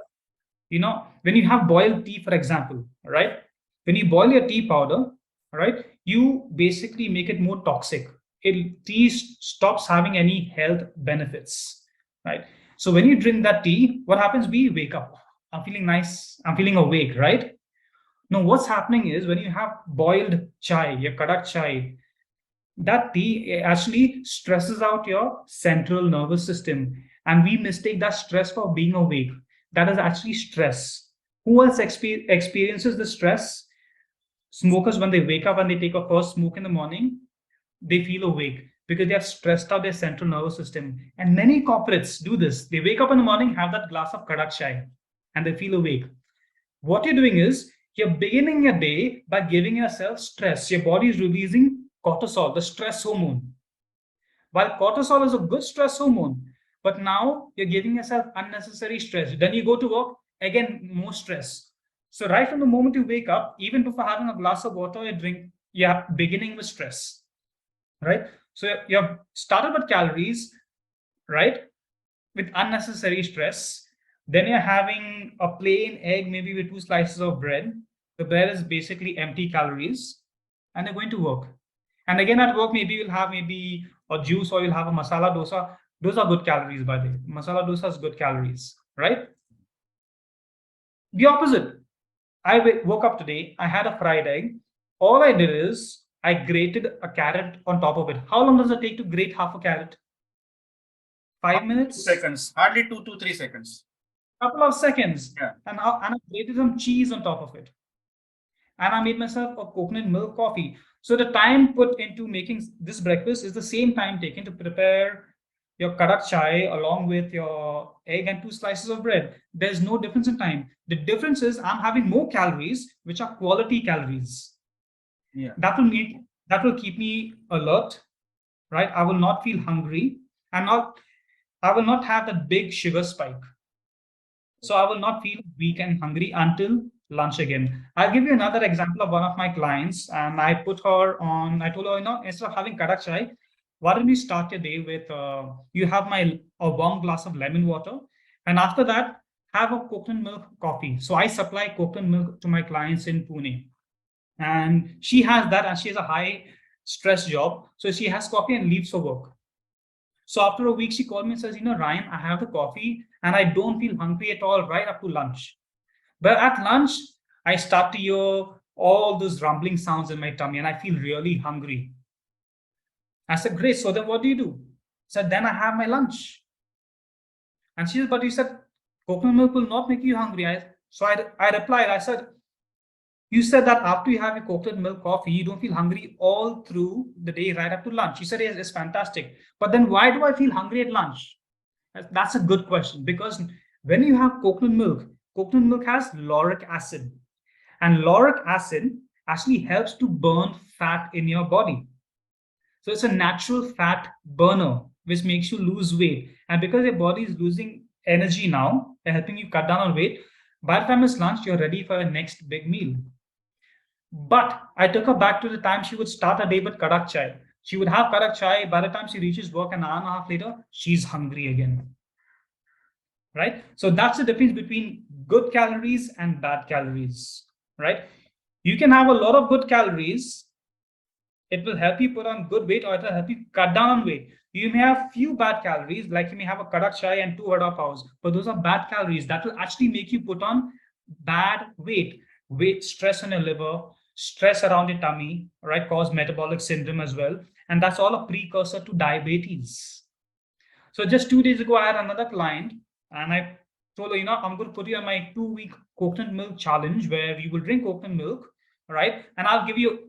when you have boiled tea, for example, right? When you boil your tea powder, right, you basically make it more toxic. Tea stops having any health benefits, right? So when you drink that tea, what happens? We wake up. I'm feeling nice. I'm feeling awake, right? Now, what's happening is when you have boiled chai, your kadak chai, that tea actually stresses out your central nervous system. And we mistake that stress for being awake. That is actually stress. Who else experiences the stress? Smokers, when they wake up and they take a first smoke in the morning, they feel awake because they have stressed out their central nervous system. And many corporates do this. They wake up in the morning, have that glass of kadak chai, and they feel awake. What you're doing is you're beginning your day by giving yourself stress. Your body is releasing cortisol, the stress hormone. While cortisol is a good stress hormone, but now you're giving yourself unnecessary stress. Then you go to work, again, more stress. So right from the moment you wake up, even before having a glass of water or a drink, you're beginning with stress, right? So you've started with calories, right? With unnecessary stress. Then you're having a plain egg, maybe with 2 slices of bread. The bread is basically empty calories, and you're going to work. And again, at work, maybe you'll have maybe a juice or you'll have a masala dosa. Those are good calories, by the way. Masala dosa is good calories, right? The opposite. I woke up today, I had a fried egg. All I did is I grated a carrot on top of it. How long does it take to grate half a carrot? 5 minutes? 2 seconds, hardly 2 to 3 seconds. Couple of seconds. Yeah. And I grated some cheese on top of it. And I made myself a coconut milk coffee. So the time put into making this breakfast is the same time taken to prepare your kadak chai along with your egg and 2 slices of bread. There's no difference in time. The difference is I'm having more calories, which are quality calories. Yeah. That will keep me alert, right? I will not feel hungry. I will not have that big sugar spike. So I will not feel weak and hungry until lunch again. I'll give you another example of one of my clients, and I told her, instead of having kadak chai, why don't we start your day with you have a warm glass of lemon water, and after that have a coconut milk coffee. So I supply coconut milk to my clients in Pune, and she has that, and she has a high stress job, so she has coffee and leaves for work. So after a week, she called me and says, Ryan, I have the coffee and I don't feel hungry at all right up to lunch. But at lunch, I start to hear all those rumbling sounds in my tummy and I feel really hungry. I said, great. So then what do you do? I said, then I have my lunch. And she said, but you said coconut milk will not make you hungry. So I replied, I said, you said that after you have your coconut milk coffee, you don't feel hungry all through the day right up to lunch. She said, yes, it's fantastic. But then why do I feel hungry at lunch? That's a good question, because when you have coconut milk has lauric acid. And lauric acid actually helps to burn fat in your body. So it's a natural fat burner, which makes you lose weight. And because your body is losing energy now, helping you cut down on weight, By the time it's lunch, you're ready for your next big meal. But I took her back to the time she would start her day with kadak chai. She would have kadak chai. By the time she reaches work an hour and a half later, she's hungry again. Right? So that's the difference between good calories and bad calories. Right? You can have a lot of good calories. It will help you put on good weight, or it will help you cut down on weight. You may have few bad calories, like you may have a kadak chai and 2 vada pavs, but those are bad calories that will actually make you put on bad weight stress on your liver, stress around your tummy, right? Cause metabolic syndrome as well. And that's all a precursor to diabetes. So just 2 days ago, I had another client and I told her, I'm going to put you on my 2-week coconut milk challenge where you will drink coconut milk, right? And I will give you,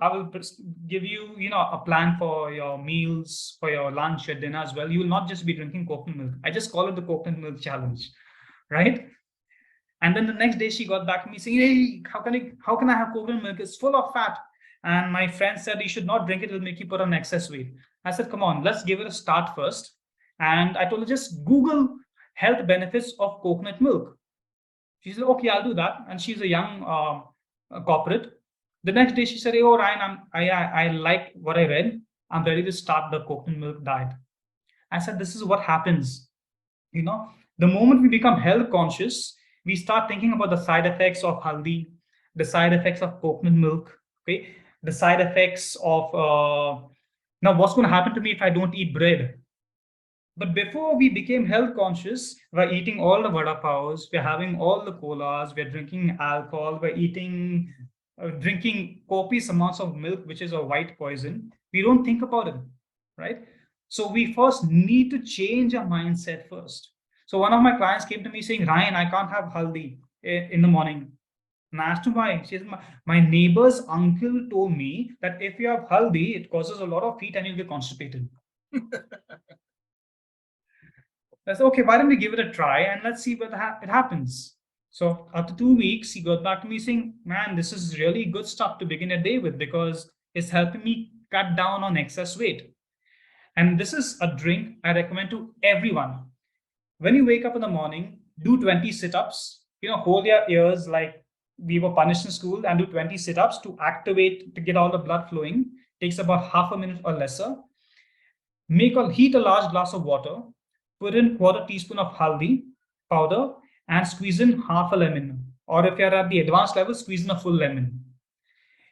a plan for your meals, for your lunch, your dinner as well. You will not just be drinking coconut milk. I just call it the coconut milk challenge, right? And then the next day she got back to me saying, hey, how can I have coconut milk? It's full of fat. And my friend said you should not drink it, it'll make you put on excess weight. I said, come on, let's give it a start first. And I told her, just Google health benefits of coconut milk. She said, okay, I'll do that. And she's a young corporate. The next day she said, oh, Ryan, I like what I read. I'm ready to start the coconut milk diet. I said, this is what happens. The moment we become health conscious, we start thinking about the side effects of haldi, the side effects of coconut milk, okay, the side effects of now what's going to happen to me if I don't eat bread. But before we became health conscious, we're eating all the vada pavs, we're having all the colas, we're drinking alcohol, we're drinking copious amounts of milk, which is a white poison. We don't think about it, right? So we first need to change our mindset first. So one of my clients came to me saying, Ryan, I can't have haldi in the morning. And I asked him why. She said, my neighbor's uncle told me that if you have haldi, it causes a lot of heat and you'll get constipated. I said, okay, why don't we give it a try and let's see what it happens. So after 2 weeks, he got back to me saying, man, this is really good stuff to begin a day with because it's helping me cut down on excess weight. And this is a drink I recommend to everyone. When you wake up in the morning, do 20 sit-ups, hold your ears like we were punished in school and do 20 sit-ups to get all the blood flowing. Takes about half a minute or lesser. Heat a large glass of water, put in 1/4 teaspoon of haldi powder and squeeze in half a lemon. Or if you're at the advanced level, squeeze in a full lemon.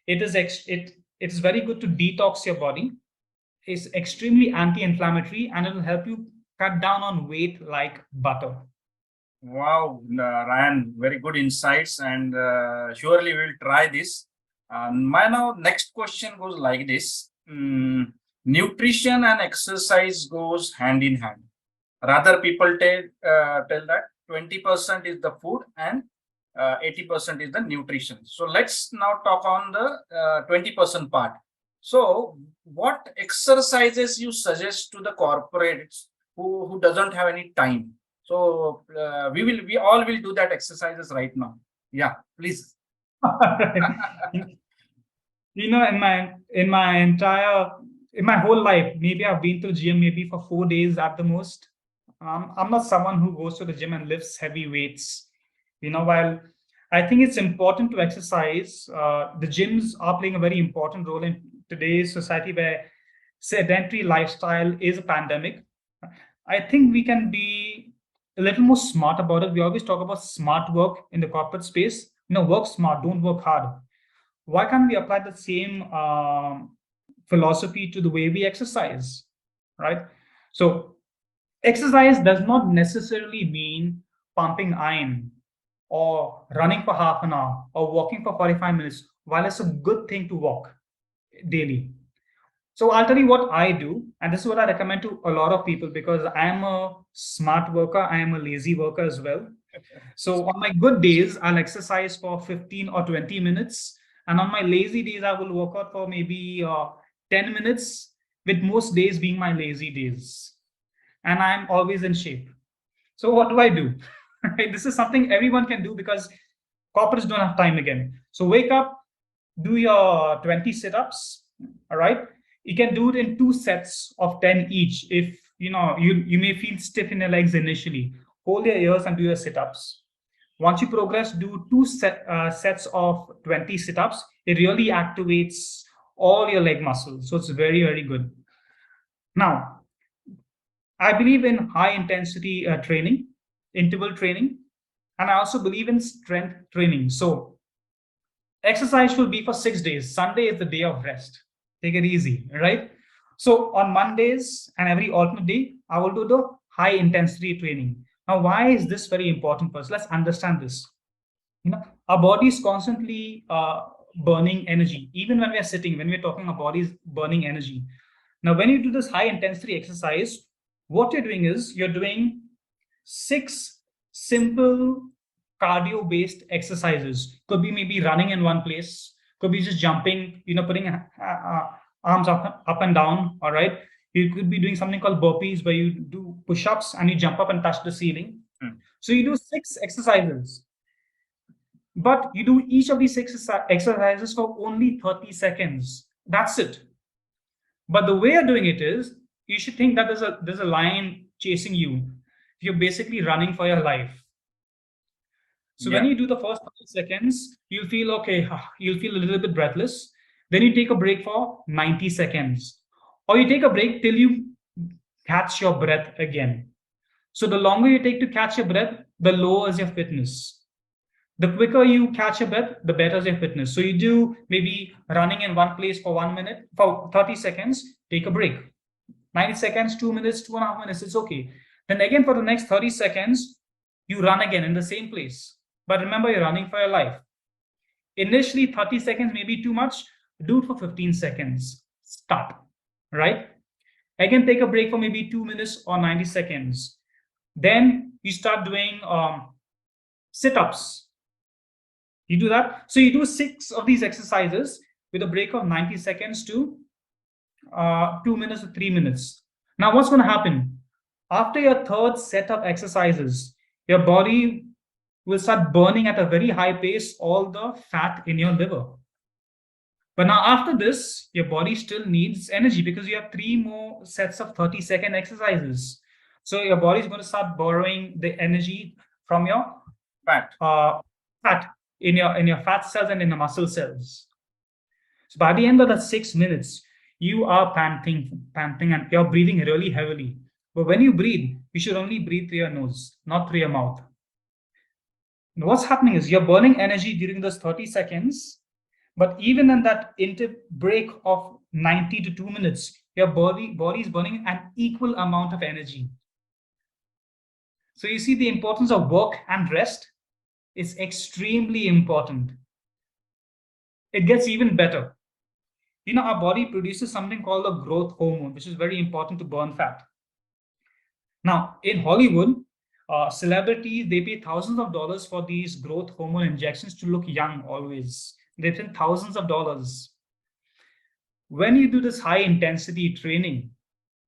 It is very good to detox your body. It's extremely anti-inflammatory and it will help you cut down on weight like butter. Wow, Ryan, very good insights, and surely we'll try this. My next question goes like this: nutrition and exercise goes hand in hand. Rather, people tell that 20% is the food and 80% is the nutrition. So let's now talk on the 20% part. So, what exercises you suggest to the corporates who doesn't have any time? So we all will do that exercises right now. Yeah, please. In my whole life, maybe I've been to the gym maybe for 4 days at the most. I'm not someone who goes to the gym and lifts heavy weights. While I think it's important to exercise, the gyms are playing a very important role in today's society where sedentary lifestyle is a pandemic. I think we can be a little more smart about it. We always talk about smart work in the corporate space. Work smart, don't work hard. Why can't we apply the same philosophy to the way we exercise, right? So exercise does not necessarily mean pumping iron or running for half an hour or walking for 45 minutes. While it's a good thing to walk daily. So I'll tell you what I do, and this is what I recommend to a lot of people because I am a smart worker, I am a lazy worker as well. So on my good days, I'll exercise for 15 or 20 minutes. And on my lazy days, I will work out for maybe 10 minutes, with most days being my lazy days. And I'm always in shape. So what do I do? This is something everyone can do because corporates don't have time again. So wake up, do your 20 sit-ups, all right? You can do it in 2 sets of 10 each. If you may feel stiff in your legs initially, hold your ears and do your sit-ups. Once you progress, do two sets of 20 sit-ups. It really activates all your leg muscles. So it's very, very good. Now, I believe in high intensity training, interval training, and I also believe in strength training. So exercise should be for 6 days. Sunday is the day of rest. Take it easy, right? So on Mondays and every alternate day, I will do the high intensity training. Now, why is this very important for us? Let's understand this. Our body is constantly burning energy. Even when we are sitting, when we're talking, our body is burning energy. Now, when you do this high intensity exercise, what you're doing is you're doing 6 simple cardio based exercises. Could be maybe running in one place, could be just jumping, putting arms up and down. All right. You could be doing something called burpees, where you do push-ups and you jump up and touch the ceiling. So you do 6 exercises, but you do each of these 6 exercises for only 30 seconds. That's it. But the way you're doing it is, you should think that there's a lion chasing you. You're basically running for your life. So when you do the first 30 seconds, you'll feel okay, you'll feel a little bit breathless. Then you take a break for 90 seconds. Or you take a break till you catch your breath again. So the longer you take to catch your breath, the lower is your fitness. The quicker you catch your breath, the better is your fitness. So you do maybe running in one place for 1 minute, for 30 seconds, take a break. 90 seconds, 2 minutes, 2.5 minutes, it's okay. Then again for the next 30 seconds, you run again in the same place. But remember, you're running for your life. Initially, 30 seconds may be too much. Do it for 15 seconds. Stop. Right? Again, take a break for maybe 2 minutes or 90 seconds. Then you start doing sit-ups. You do that. So you do 6 of these exercises with a break of 90 seconds to 2 minutes or 3 minutes. Now, what's going to happen? After your third set of exercises, your body will start burning at a very high pace all the fat in your liver. But now after this, your body still needs energy because you have 3 more sets of 30-second exercises. So your body is going to start borrowing the energy from your Fat. Fat in your fat cells and in the muscle cells. So by the end of the 6 minutes, you are panting, and you're breathing really heavily. But when you breathe, you should only breathe through your nose, not through your mouth. And what's happening is you're burning energy during those 30 seconds. But even in that break of 90 to 2 minutes, your body is burning an equal amount of energy. So you see the importance of work and rest is extremely important. It gets even better. Our body produces something called the growth hormone, which is very important to burn fat. Now, in Hollywood, celebrities, they pay thousands of dollars for these growth hormone injections to look young always. They spend thousands of dollars. When you do this high intensity training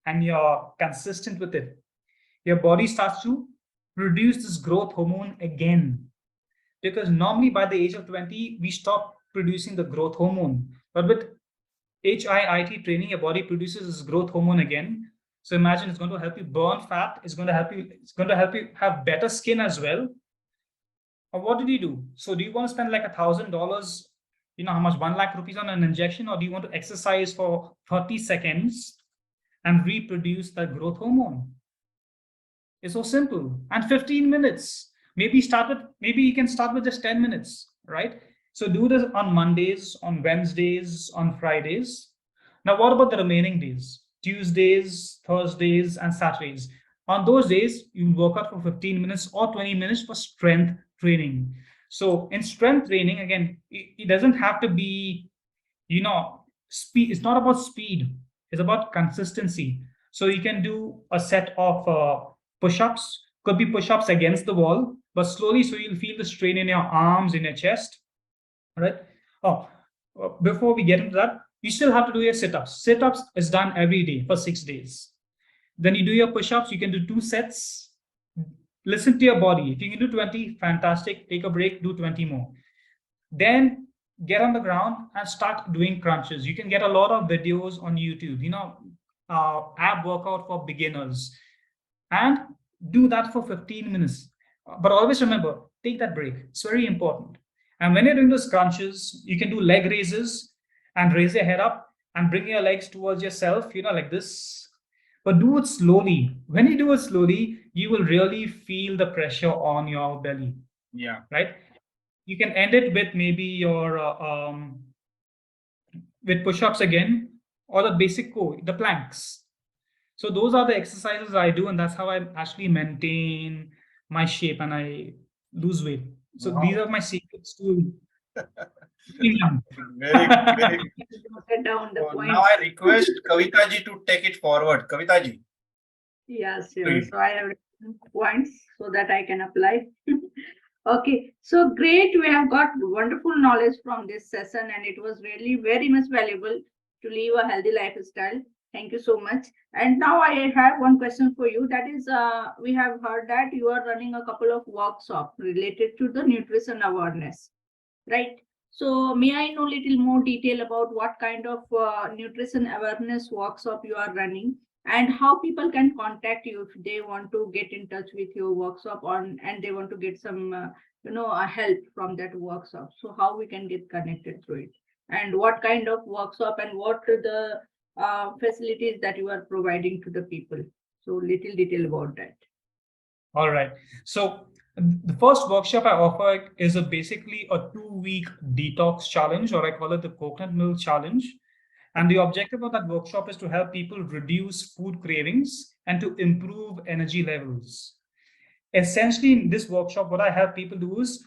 and you're consistent with it, your body starts to produce this growth hormone again. Because normally by the age of 20, we stop producing the growth hormone. But with HIIT training, your body produces this growth hormone again. So imagine it's going to help you burn fat. It's going to help you have better skin as well. Or what did you do? So do you want to spend like $1,000, how much, 1 lakh rupees on an injection, or do you want to exercise for 30 seconds and reproduce that growth hormone? It's so simple. And 15 minutes. Maybe you can start with just 10 minutes, right? So do this on Mondays, on Wednesdays, on Fridays. Now, what about the remaining days? Tuesdays, Thursdays, and Saturdays. On those days, you work out for 15 minutes or 20 minutes for strength training. So in strength training, again, it doesn't have to be, speed. It's not about speed. It's about consistency. So you can do a set of push-ups. Could be push-ups against the wall, but slowly, so you'll feel the strain in your arms, in your chest. All right. Before we get into that, you still have to do your sit-ups. Sit-ups is done every day for 6 days. Then you do your push-ups. You can do 2 sets. Listen to your body. If you can do 20, fantastic. Take a break, do 20 more. Then get on the ground and start doing crunches. You can get a lot of videos on YouTube, ab workout for beginners. And do that for 15 minutes. But always remember, take that break. It's very important. And when you're doing those crunches, you can do leg raises and raise your head up and bring your legs towards yourself, like this. But do it slowly. When you do it slowly, you will really feel the pressure on your belly, Yeah. right? You can end it with maybe your with push-ups again, or the basic core, the planks. So those are the exercises I do, and that's how I actually maintain my shape and I lose weight. So these Wow. are my secrets to keeping young. Very, very. Noted down the So point. now I request Kavita ji to take it forward. Kavita ji. Yes, sure. Please. So I have written points so that I can apply. Okay, so great. We have got wonderful knowledge from this session, and it was really very much valuable to live a healthy lifestyle. Thank you so much. And now I have one question for you. That is, we have heard that you are running a couple of workshops related to the nutrition awareness, right? So may I know little more detail about what kind of nutrition awareness workshop you are running and how people can contact you if they want to get in touch with your workshop on and they want to get some help from that workshop. So how we can get connected through it and what kind of workshop and what are the facilities that you are providing to the people. So little detail about that. All right. So the first workshop I offer is basically a 2-week detox challenge, or I call it the coconut milk challenge. And the objective of that workshop is to help people reduce food cravings and to improve energy levels. Essentially, in this workshop, what I help people do is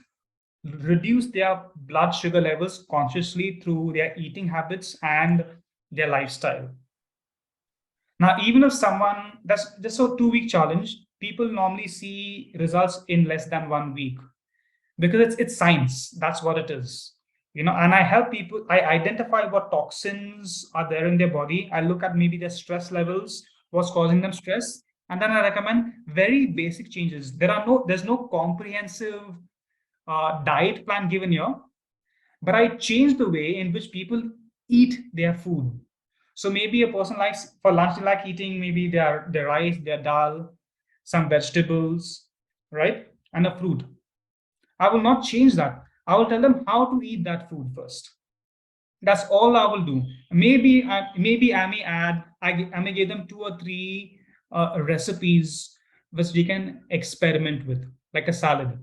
reduce their blood sugar levels consciously through their eating habits and their lifestyle. Now, even if someone, that's just a 2-week challenge, people normally see results in less than 1 week because it's science. That's what it is. And I help people, I identify what toxins are there in their body. I look at maybe their stress levels, what's causing them stress. And then I recommend very basic changes. There's no comprehensive diet plan given here, but I change the way in which people eat their food. So maybe a person likes for lunch, they like eating maybe their rice, their dal, some vegetables, right? And a fruit. I will not change that. I will tell them how to eat that food first. That's all I will do. Maybe I may add, I may give them 2 or 3 recipes which they can experiment with, like a salad.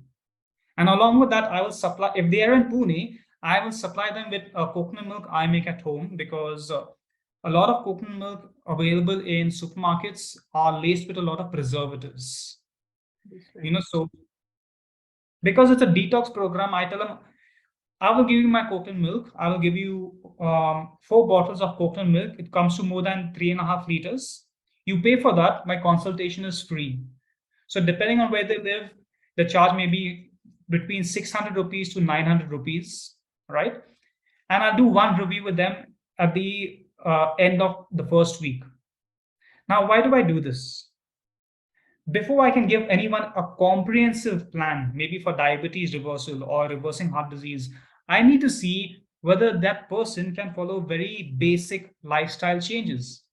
And along with that, I will supply, if they are in Pune, I will supply them with coconut milk I make at home, because a lot of coconut milk available in supermarkets are laced with a lot of preservatives. So because it's a detox program, I tell them, I will give you my coconut milk. I will give you 4 bottles of coconut milk. It comes to more than 3.5 liters. You pay for that. My consultation is free. So depending on where they live, the charge may be between 600 rupees to 900 rupees, right? And I'll do one review with them at the end of the first week. Now, why do I do this? Before I can give anyone a comprehensive plan, maybe for diabetes reversal or reversing heart disease, I need to see whether that person can follow very basic lifestyle changes.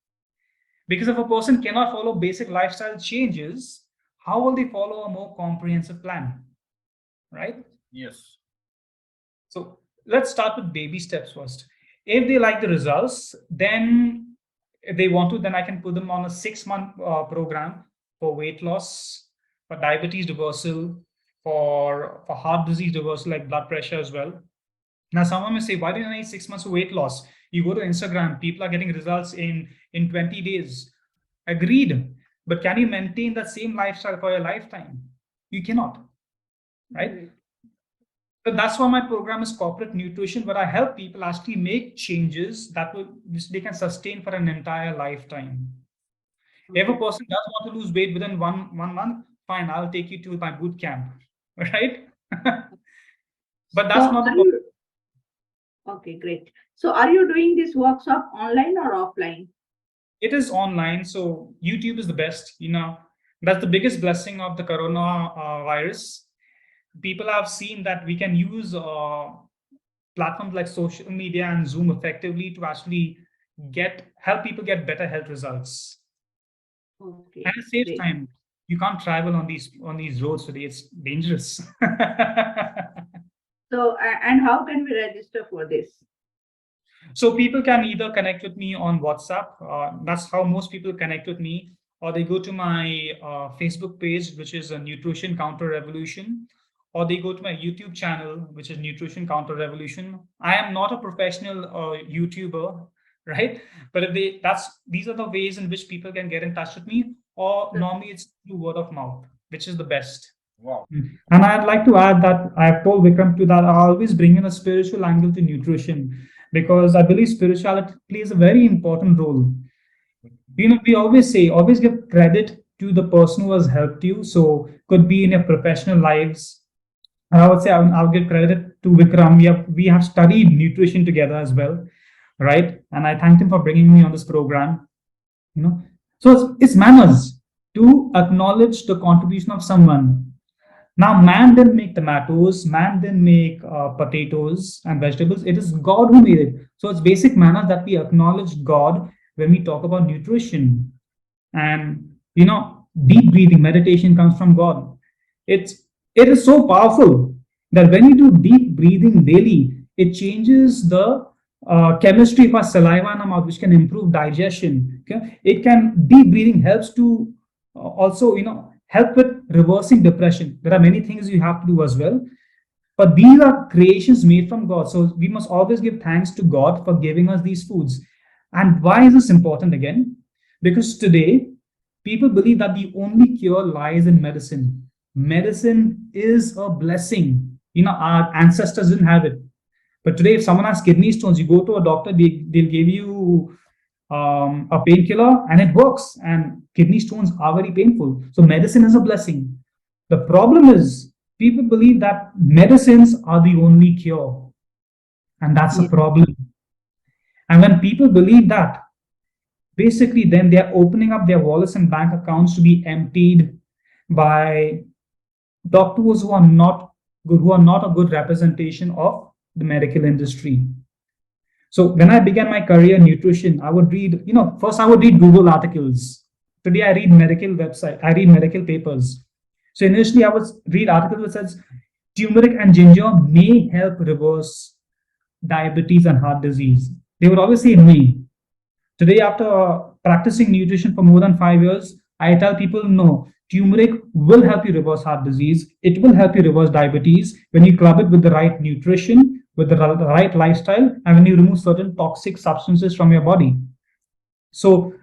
Because if a person cannot follow basic lifestyle changes, how will they follow a more comprehensive plan? Right? Yes. So let's start with baby steps first. If they like the results, then if they want to, then I can put them on a 6-month program for weight loss, for diabetes reversal, for heart disease reversal, like blood pressure as well. Now, someone may say, why do you need 6 months of weight loss? You go to Instagram, people are getting results in 20 days. Agreed. But can you maintain that same lifestyle for your lifetime? You cannot, right? So that's why my program is corporate nutrition, where I help people actually make changes which they can sustain for an entire lifetime. If a person does want to lose weight within one month, fine, I'll take you to my boot camp, right? But that's not the. Okay, great. So are you doing this workshop online or offline? It is online, so YouTube is the best. That's the biggest blessing of the corona virus. People have seen that we can use platforms like social media and Zoom effectively to actually help people get better health results. Okay, And it saves great. time. you can't travel on these roads today. It's dangerous. So, and how can we register for this? So people can either connect with me on WhatsApp. That's how most people connect with me, or they go to my Facebook page, which is a Nutrition Counter Revolution, or they go to my YouTube channel, which is Nutrition Counter Revolution. I am not a professional YouTuber, right? But if these are the ways in which people can get in touch with me, or normally it's through word of mouth, which is the best. Wow. And I'd like to add that I've told Vikram too that I always bring in a spiritual angle to nutrition because I believe spirituality plays a very important role. We always say, always give credit to the person who has helped you. So could be in your professional lives. And I would say I'll give credit to Vikram. We have studied nutrition together as well, right? And I thanked him for bringing me on this program. So it's manners to acknowledge the contribution of someone. Now, man didn't make tomatoes, man didn't make potatoes and vegetables. It is God who made it. So it's basic manners that we acknowledge God when we talk about nutrition. And, deep breathing, meditation comes from God. It is so powerful that when you do deep breathing daily, it changes the chemistry of our saliva in our mouth, which can improve digestion. Okay? Deep breathing helps to also, help with reversing depression. There are many things you have to do as well. But these are creations made from God. So we must always give thanks to God for giving us these foods. And why is this important again? Because today, people believe that the only cure lies in medicine. Medicine is a blessing. Our ancestors didn't have it. But today, if someone has kidney stones, you go to a doctor, they'll give you a painkiller and it works, and kidney stones are very painful. So medicine is a blessing. The problem is people believe that medicines are the only cure, and that's a problem. And when people believe that, basically then they're opening up their wallets and bank accounts to be emptied by doctors who are not good, who are not a good representation of the medical industry. So when I began my career in nutrition, I would read, first I would read Google articles. Today I read I read medical papers. So initially I would read articles that says turmeric and ginger may help reverse diabetes and heart disease. They would always say may. Today, after practicing nutrition for more than 5 years, I tell people no, turmeric will help you reverse heart disease. It will help you reverse diabetes when you club it with the right nutrition, with the right lifestyle, and when you remove certain toxic substances from your body. So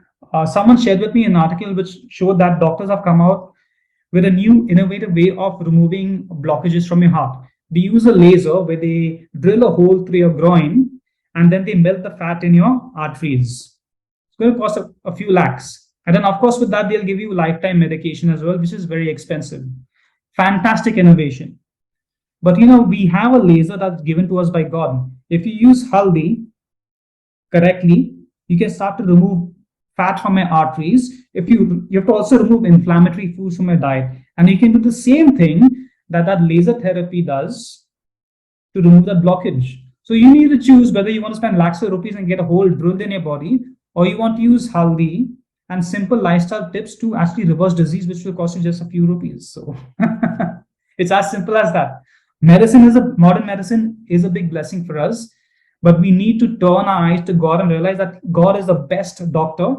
someone shared with me an article which showed that doctors have come out with a new innovative way of removing blockages from your heart. They use a laser where they drill a hole through your groin and then they melt the fat in your arteries. It's going to cost a few lakhs. And then, of course, with that, they'll give you lifetime medication as well, which is very expensive. Fantastic innovation. But we have a laser that's given to us by God. If you use haldi correctly, you can start to remove fat from your arteries. You have to also remove inflammatory foods from your diet. And you can do the same thing that laser therapy does to remove that blockage. So you need to choose whether you want to spend lakhs of rupees and get a hole drilled in your body, or you want to use haldi and simple lifestyle tips to actually reverse disease, which will cost you just a few rupees. So it's as simple as that. Modern medicine is a big blessing for us, but we need to turn our eyes to God and realize that God is the best doctor,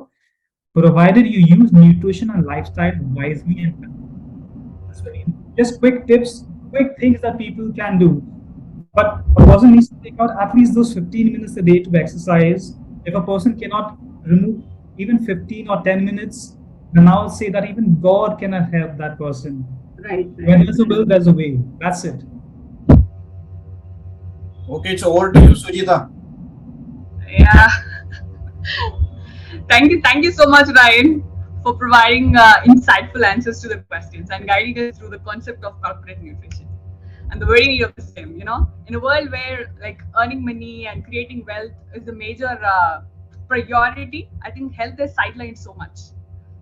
provided you use nutrition and lifestyle wisely. And just quick tips, quick things that people can do. But a person needs to take out at least those 15 minutes a day to exercise. If a person cannot remove even 15 or 10 minutes, then I will say that even God cannot help that person. Right. When there's a will, there's a way. That's it. Okay, so over to you, Sujita. Yeah. Thank you so much, Ryan, for providing insightful answers to the questions and guiding us through the concept of corporate nutrition and the very need of the same. In a world where earning money and creating wealth is the major priority, I think health is sidelined so much.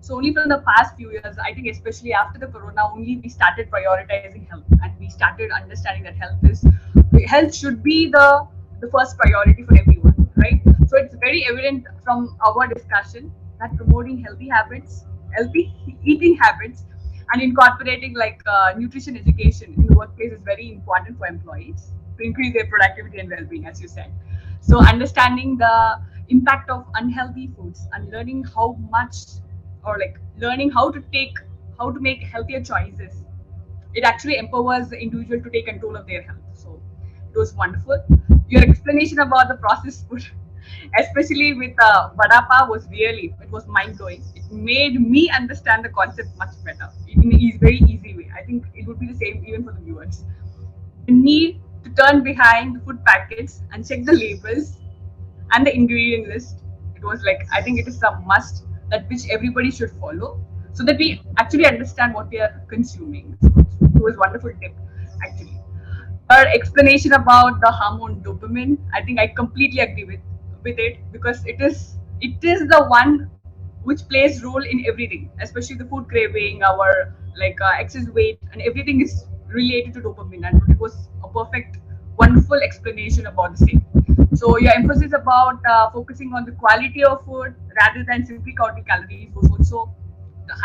So only from the past few years, I think especially after the corona, only we started prioritizing health, and we started understanding that health should be the first priority for everyone, right? So it's very evident from our discussion that promoting healthy eating habits And incorporating like nutrition education in the workplace is very important for employees to increase their productivity and well-being, as you said. So understanding the impact of unhealthy foods and learning how much, or like learning how to make healthier choices, it actually empowers the individual to take control of their health. So it was wonderful. Your explanation about the processed food, especially with vada pav, was really, it was mind blowing. It made me understand the concept much better in a very easy way. I think it would be the same even for the viewers. The need to turn behind the food packets and check the labels and the ingredient list. It was like, I think it is a must that which everybody should follow, so that we actually understand what we are consuming. So it was wonderful tip actually. Her explanation about the hormone dopamine, I think I completely agree with it, because it is the one which plays role in everything, especially the food craving, our like excess weight, and everything is related to dopamine. And it was a perfect, wonderful explanation about the same. So your emphasis about focusing on the quality of food rather than simply counting calories was also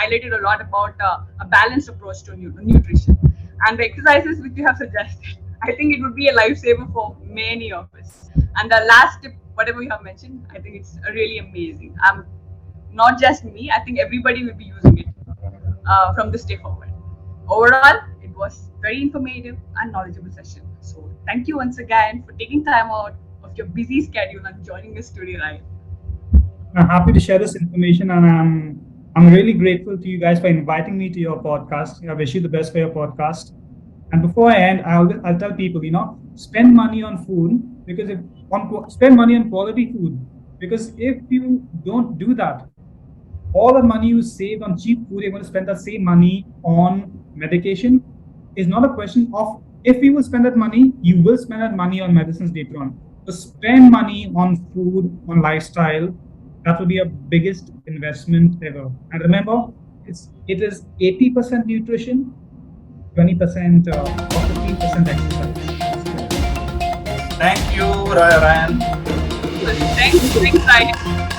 highlighted a lot about a balanced approach to nutrition, and the exercises which you have suggested. I think it would be a lifesaver for many of us. And the last tip, whatever you have mentioned, I think it's really amazing. Not just me. I think everybody will be using it from this day forward. Overall, it was very informative and knowledgeable session. So thank you once again for taking time out of your busy schedule and joining us today, Ryan. I'm happy to share this information, and I'm really grateful to you guys for inviting me to your podcast. I wish you the best for your podcast. And before I end, I'll tell people, spend money on food, because spend money on quality food, because if you don't do that, all the money you save on cheap food, you're going to spend that same money on medication. Is not a question of if you will spend that money, you will spend that money on medicines later on. So spend money on food, on lifestyle. That will be your biggest investment ever. And remember, it is 80% nutrition, 20% or 15% exercise. Thank you, Ryan. Thanks, Ryan.